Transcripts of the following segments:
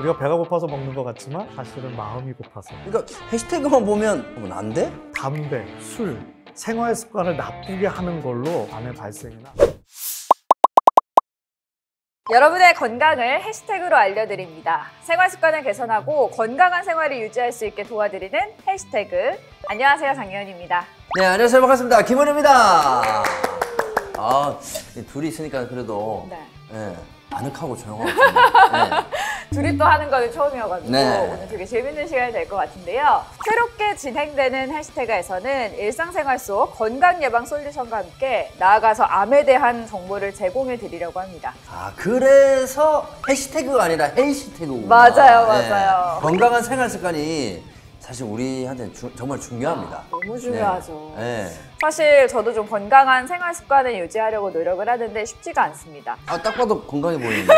우리가 배가 고파서 먹는 것 같지만 사실은 마음이 고파서. 그러니까 해시태그만 보면 안 돼? 담배, 술, 생활 습관을 나쁘게 하는 걸로 암의 발생이나. 여러분의 건강을 해시태그로 알려드립니다. 생활 습관을 개선하고 건강한 생활을 유지할 수 있게 도와드리는 해시태그. 안녕하세요, 장예은입니다. 네, 안녕하세요. 반갑습니다. 김원효입니다. 둘이 있으니까 그래도 네, 아늑하고 조용하고 좋네요. 둘이 또 하는 거는 처음이어가지고 네. 오늘 되게 재밌는 시간이 될 것 같은데요. 새롭게 진행되는 해시태그에서는 일상생활 속 건강 예방 솔루션과 함께 나아가서 암에 대한 정보를 제공해 드리려고 합니다. 그래서 해시태그가 아니라 해시태그구나. 맞아요. 건강한 생활 습관이 사실 우리한테는 정말 중요합니다. 너무 중요하죠. 네. 사실 저도 좀 건강한 생활 습관을 유지하려고 노력을 하는데 쉽지가 않습니다. 딱 봐도 건강해 보이는데.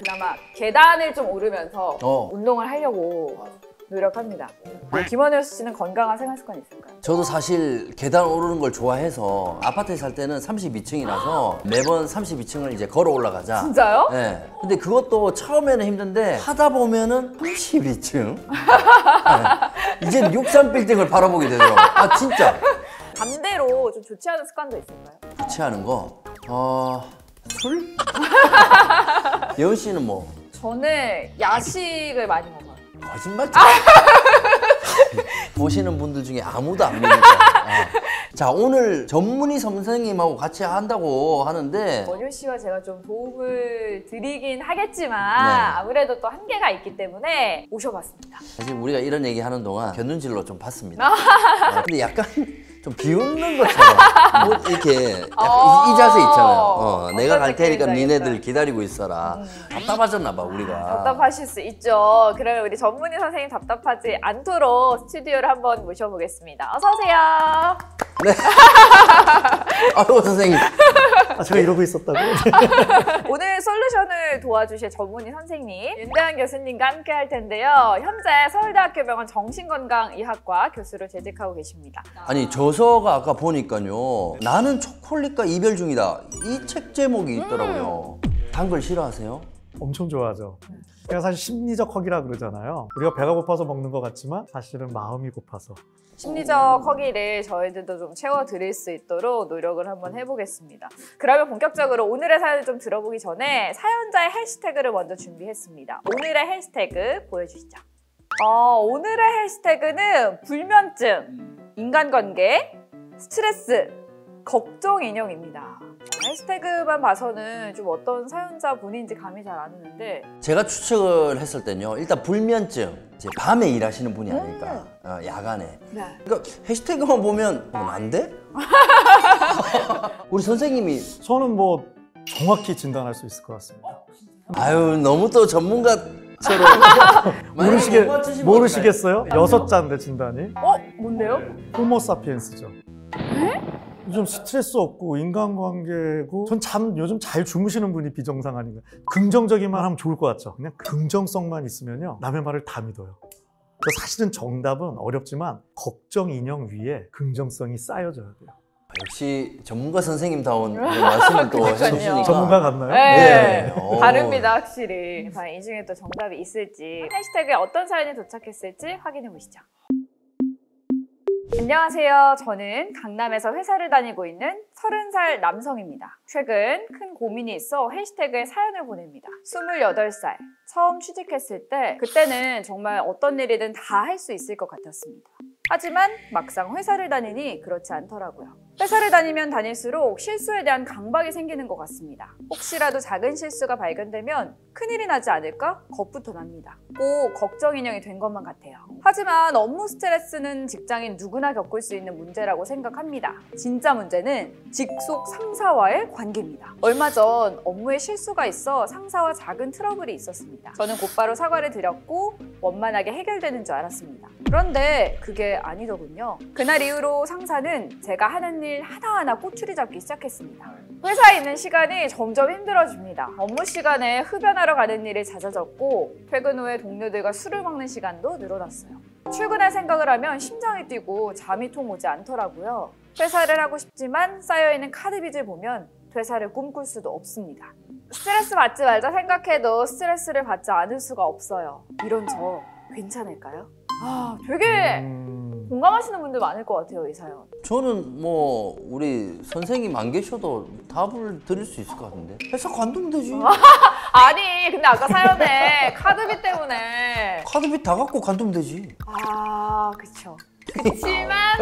그나마 계단을 좀 오르면서 운동을 하려고 노력합니다. 김원효 씨는 건강한 생활 습관 있을까요? 저도 사실 계단 오르는 걸 좋아해서 아파트에 살 때는 32층이라서 매번 32층을 이제 걸어 올라가자. 진짜요? 네. 근데 그것도 처음에는 힘든데 하다 보면은 32층. 네. 이제는 63빌딩을 바라보게 되더라고요. 진짜. 반대로 좀 좋지 않은 습관도 있을까요? 좋지 않은 거? 술? 예은 씨는 뭐? 저는 야식을 많이 먹어요. 거짓말 좀. 보시는 분들 중에 아무도 안 믿니까. 자, 오늘 전문의 선생님하고 같이 한다고 하는데 원효 씨와 제가 좀 도움을 드리긴 하겠지만 네. 아무래도 또 한계가 있기 때문에 모셔봤습니다. 사실 우리가 이런 얘기 하는 동안 견눈질로 좀 봤습니다. 근데 약간 좀 비웃는 것처럼 뭐 이렇게 약간 이 자세 있잖아요. 내가 갈 테니까 니네들 기다리고 있어라. 답답하셨나 봐 우리가. 답답하실 수 있죠. 그러면 우리 전문의 선생님 답답하지 않도록 스튜디오를 한번 모셔보겠습니다. 어서 오세요. 네. 아이고 선생님. 제가 이러고 있었다고? 오늘 솔루션을 도와주실 전문의 선생님 윤대환 교수님과 함께 할 텐데요. 현재 서울대학교 병원 정신건강의학과 교수로 재직하고 계십니다. 아니 저서가 아까 보니까요. 나는 초콜릿과 이별 중이다. 이 책 제목이 있더라고요. 단 걸 싫어하세요? 엄청 좋아하죠. 제가 사실 심리적 허기라 그러잖아요. 우리가 배가 고파서 먹는 것 같지만 사실은 마음이 고파서. 심리적 허기를 저희들도 좀 채워드릴 수 있도록 노력을 한번 해보겠습니다. 그러면 본격적으로 오늘의 사연을 좀 들어보기 전에 사연자의 해시태그를 먼저 준비했습니다. 오늘의 해시태그 보여주시죠. 오늘의 해시태그는 불면증, 인간관계, 스트레스, 걱정 인형입니다. 해시태그만 봐서는 좀 어떤 사연자 분인지 감이 잘 안 오는데 제가 추측을 했을 때는요. 일단 불면증, 이제 밤에 일하시는 분이 아닐까. 야간에. 네. 그러니까 해시태그만 보면 안 돼? 우리 선생님이 저는 뭐 정확히 진단할 수 있을 것 같습니다. 아유 너무 또 전문가처럼 모르시겠어요? 6자인데 진단이. 뭔데요? 호모사피엔스죠. 요즘 스트레스 없고 인간관계고 전 요즘 잘 주무시는 분이 비정상 아닌가. 긍정적이만 하면 좋을 것 같죠. 그냥 긍정성만 있으면요 남의 말을 다 믿어요. 사실은 정답은 어렵지만 걱정 인형 위에 긍정성이 쌓여져야 돼요. 역시 전문가 선생님다운 말씀을 또 해주시니까 전문가 같나요? 네. 다릅니다 확실히. 과연 이 중에 또 정답이 있을지 해시태그에 어떤 사연이 도착했을지 확인해 보시죠. 안녕하세요. 저는 강남에서 회사를 다니고 있는 30살 남성입니다. 최근 큰 고민이 있어 해시태그에 사연을 보냅니다. 28살, 처음 취직했을 때 그때는 정말 어떤 일이든 다 할 수 있을 것 같았습니다. 하지만 막상 회사를 다니니 그렇지 않더라고요. 회사를 다니면 다닐수록 실수에 대한 강박이 생기는 것 같습니다. 혹시라도 작은 실수가 발견되면 큰일이 나지 않을까 겁부터 납니다. 꼭 걱정 인형이 된 것만 같아요. 하지만 업무 스트레스는 직장인 누구나 겪을 수 있는 문제라고 생각합니다. 진짜 문제는 직속 상사와의 관계입니다. 얼마 전 업무에 실수가 있어 상사와 작은 트러블이 있었습니다. 저는 곧바로 사과를 드렸고 원만하게 해결되는 줄 알았습니다. 그런데 그게 아니더군요. 그날 이후로 상사는 제가 하는 일 하나하나 꼬투리 잡기 시작했습니다. 회사에 있는 시간이 점점 힘들어집니다. 업무 시간에 흡연하러 가는 일이 잦아졌고 퇴근 후에 동료들과 술을 먹는 시간도 늘어났어요. 출근할 생각을 하면 심장이 뛰고 잠이 통 오지 않더라고요. 퇴사를 하고 싶지만 쌓여있는 카드 빚을 보면 퇴사를 꿈꿀 수도 없습니다. 스트레스 받지 말자 생각해도 스트레스를 받지 않을 수가 없어요. 이런 저 괜찮을까요? 아, 되게 공감하시는 분들 많을 것 같아요, 이 사연. 저는 뭐 우리 선생님 안 계셔도 답을 드릴 수 있을 것 같은데. 회사 관두면 되지. 아니, 근데 아까 사연에 카드비 때문에. 카드비 다 갖고 관두면 되지. 아, 그쵸. 그치만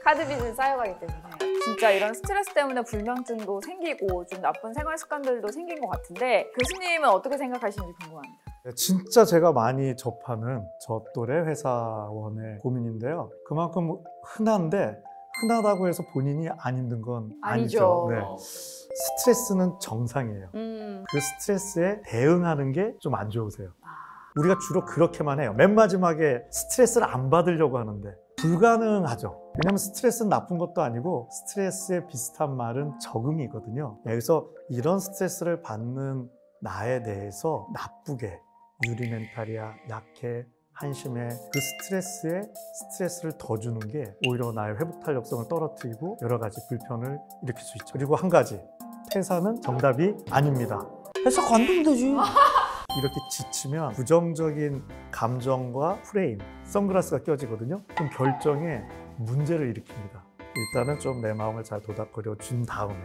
카드빚은 쌓여가기 때문에 진짜 이런 스트레스 때문에 불면증도 생기고 좀 나쁜 생활 습관들도 생긴 것 같은데 교수님은 어떻게 생각하시는지 궁금합니다. 진짜 제가 많이 접하는 저 또래 회사원의 고민인데요. 그만큼 흔한데 흔하다고 해서 본인이 안 힘든 건 아니죠. 아니죠. 네. 스트레스는 정상이에요. 그 스트레스에 대응하는 게 좀 안 좋으세요. 우리가 주로 그렇게만 해요. 맨 마지막에 스트레스를 안 받으려고 하는데 불가능하죠. 왜냐하면 스트레스는 나쁜 것도 아니고 스트레스에 비슷한 말은 적응이거든요. 여기서 이런 스트레스를 받는 나에 대해서 나쁘게 유리 멘탈이야, 약해, 한심해 그 스트레스에 스트레스를 더 주는 게 오히려 나의 회복 탄력성을 떨어뜨리고 여러 가지 불편을 일으킬 수 있죠. 그리고 한 가지, 퇴사는 정답이 아닙니다. 회사 관두면 되지. 이렇게 지치면 부정적인 감정과 프레임, 선글라스가 껴지거든요. 그럼 결정에 문제를 일으킵니다. 일단은 좀 내 마음을 잘 도닥거려 준 다음에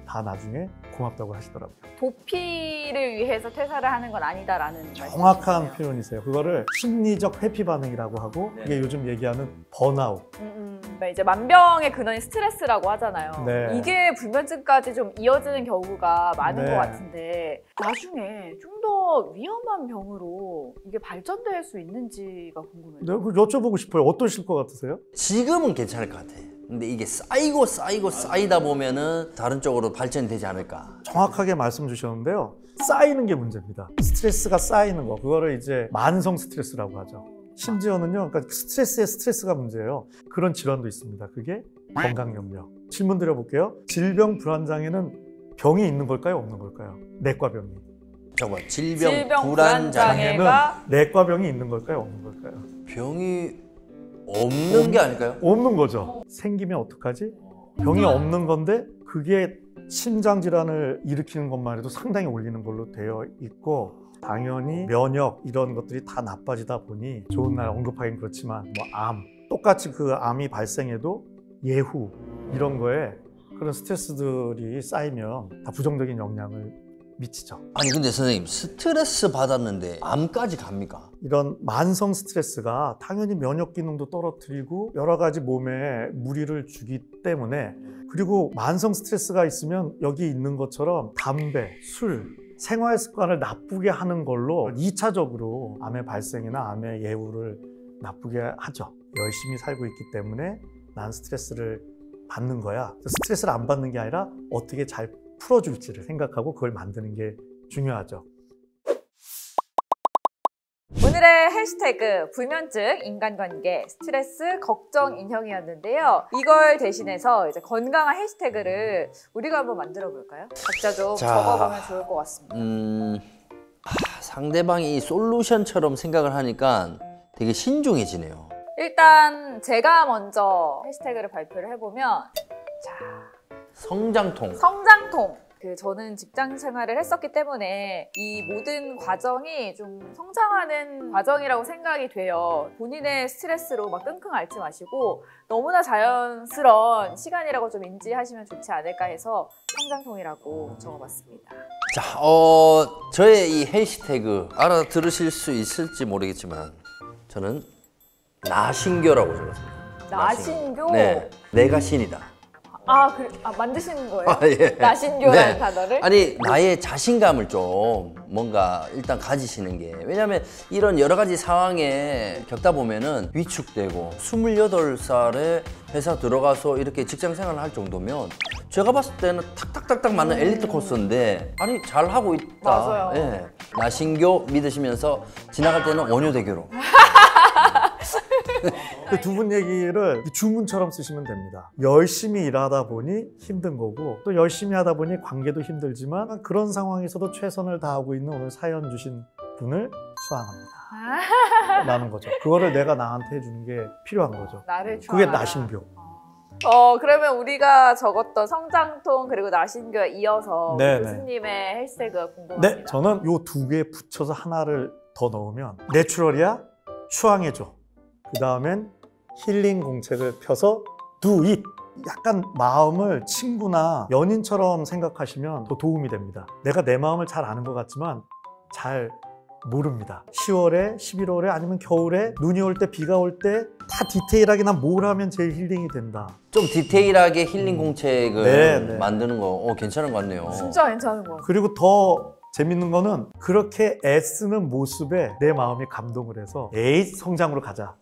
다 나중에 고맙다고 하시더라고요. 도피를 위해서 퇴사를 하는 건 아니다라는 정확한 말씀이시네요. 표현이세요. 그거를 심리적 회피 반응이라고 하고 이게 요즘 얘기하는 번아웃. 그러니까 이제 만병의 근원이 스트레스라고 하잖아요. 네. 이게 불면증까지 좀 이어지는 경우가 많은 네. 것 같은데 나중에 좀 더 위험한 병으로 이게 발전될 수 있는지가 궁금해요. 내가 그걸 여쭤보고 싶어요. 어떠실 것 같으세요? 지금은 괜찮을 것 같아. 근데 이게 쌓이고 쌓이다 보면은 다른 쪽으로 발전이 되지 않을까. 정확하게 말씀 주셨는데요. 쌓이는 게 문제입니다. 스트레스가 쌓이는 거, 그거를 이제 만성 스트레스라고 하죠. 심지어는요, 그러니까 스트레스에 스트레스가 문제예요. 그런 질환도 있습니다. 그게 건강염려. 질문 드려볼게요. 질병 불안장애는 병이 있는 걸까요, 없는 걸까요? 내과병이. 잠깐만, 질병 불안장애는 불안장애가 내과병이 있는 걸까요, 없는 걸까요? 병이 없는 게 아닐까요? 없는 거죠. 생기면 어떡하지? 병이 없는 건데 그게 심장 질환을 일으키는 것만 해도 상당히 올리는 걸로 되어 있고, 당연히 면역 이런 것들이 다 나빠지다 보니 좋은 날 언급하긴 그렇지만 뭐 암, 똑같이 그 암이 발생해도 예후 이런 거에 그런 스트레스들이 쌓이면 다 부정적인 영향을 미치죠. 아니 근데 선생님, 스트레스 받았는데 암까지 갑니까? 이런 만성 스트레스가 당연히 면역 기능도 떨어뜨리고 여러 가지 몸에 무리를 주기 때문에, 그리고 만성 스트레스가 있으면 여기 있는 것처럼 담배, 술, 생활 습관을 나쁘게 하는 걸로 2차적으로 암의 발생이나 암의 예후를 나쁘게 하죠. 열심히 살고 있기 때문에 난 스트레스를 받는 거야. 스트레스를 안 받는 게 아니라 어떻게 잘 풀어줄지를 생각하고 그걸 만드는 게 중요하죠. 오늘의 해시태그 불면증, 인간관계, 스트레스, 걱정 인형이었는데요. 이걸 대신해서 이제 건강한 해시태그를 우리가 한번 만들어 볼까요? 각자 좀 자, 적어보면 좋을 것 같습니다. 상대방이 솔루션처럼 생각을 하니까 되게 신중해지네요. 일단 제가 먼저 해시태그를 발표를 해보면 자, 성장통. 성장통. 저는 직장 생활을 했었기 때문에 이 모든 과정이 좀 성장하는 과정이라고 생각이 돼요. 본인의 스트레스로 막 끙끙 앓지 마시고 너무나 자연스러운 시간이라고 좀 인지하시면 좋지 않을까 해서 성장통이라고 적어봤습니다. 자, 저의 이 해시태그 알아들으실 수 있을지 모르겠지만 저는 나신교라고 적었습니다. 나신교? 네, 내가 신이다. 만드시는 거예요? 예. 나신교라는 네. 단어를? 아니, 나의 자신감을 좀 뭔가 일단 가지시는 게, 왜냐면 이런 여러 가지 상황에 겪다 보면은 위축되고 28살에 회사 들어가서 이렇게 직장 생활을 할 정도면 제가 봤을 때는 탁탁탁탁 맞는 엘리트 코스인데, 아니 잘하고 있다. 맞아요. 예. 나신교 믿으시면서 지나갈 때는 원효대교로. 그 두 분 얘기를 주문처럼 쓰시면 됩니다. 열심히 일하다 보니 힘든 거고, 또 열심히 하다 보니 관계도 힘들지만 그런 상황에서도 최선을 다하고 있는 오늘 사연 주신 분을 수항합니다 라는 거죠. 그거를 내가 나한테 해주는 게 필요한 거죠. 나를 그게 좋아하라. 나신교. 그러면 우리가 적었던 성장통 그리고 나신교에 이어서 네, 교수님의 해시태그가 궁금합니다. 네, 저는 요 두 개 붙여서 하나를 더 넣으면 내추럴이야 추앙해줘. 그 다음엔 힐링 공책을 펴서 do it. 약간 마음을 친구나 연인처럼 생각하시면 더 도움이 됩니다. 내가 내 마음을 잘 아는 것 같지만 잘 모릅니다. 10월에, 11월에 아니면 겨울에 눈이 올 때, 비가 올 때 다 디테일하게 난 뭘 하면 제일 힐링이 된다. 좀 디테일하게 힐링 공책을 네. 만드는 거 괜찮은 것 같네요. 진짜 괜찮은 것 같아요. 그리고 더 재밌는 거는 그렇게 애쓰는 모습에 내 마음이 감동을 해서 에이 성장으로 가자.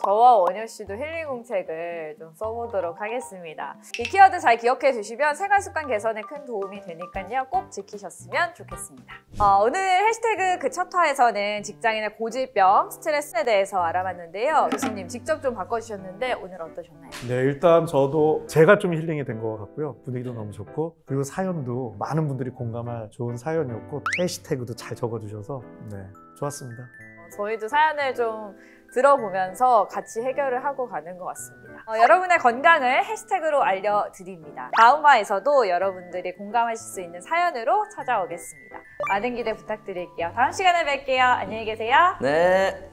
저와 원효 씨도 힐링 공책을 좀 써보도록 하겠습니다. 이 키워드 잘 기억해 주시면 생활습관 개선에 큰 도움이 되니까요. 꼭 지키셨으면 좋겠습니다. 오늘 해시태그 그 첫 화에서는 직장인의 고질병, 스트레스에 대해서 알아봤는데요. 교수님 직접 좀 바꿔주셨는데 오늘 어떠셨나요? 네, 일단 저도 제가 좀 힐링이 된 것 같고요. 분위기도 너무 좋고 그리고 사연도 많은 분들이 공감할 좋은 사연이었고 해시태그도 잘 적어주셔서 네, 좋았습니다. 저희도 사연을 좀 들어보면서 같이 해결을 하고 가는 것 같습니다. 여러분의 건강을 해시태그로 알려드립니다. 다음 화에서도 여러분들이 공감하실 수 있는 사연으로 찾아오겠습니다. 많은 기대 부탁드릴게요. 다음 시간에 뵐게요. 안녕히 계세요. 네.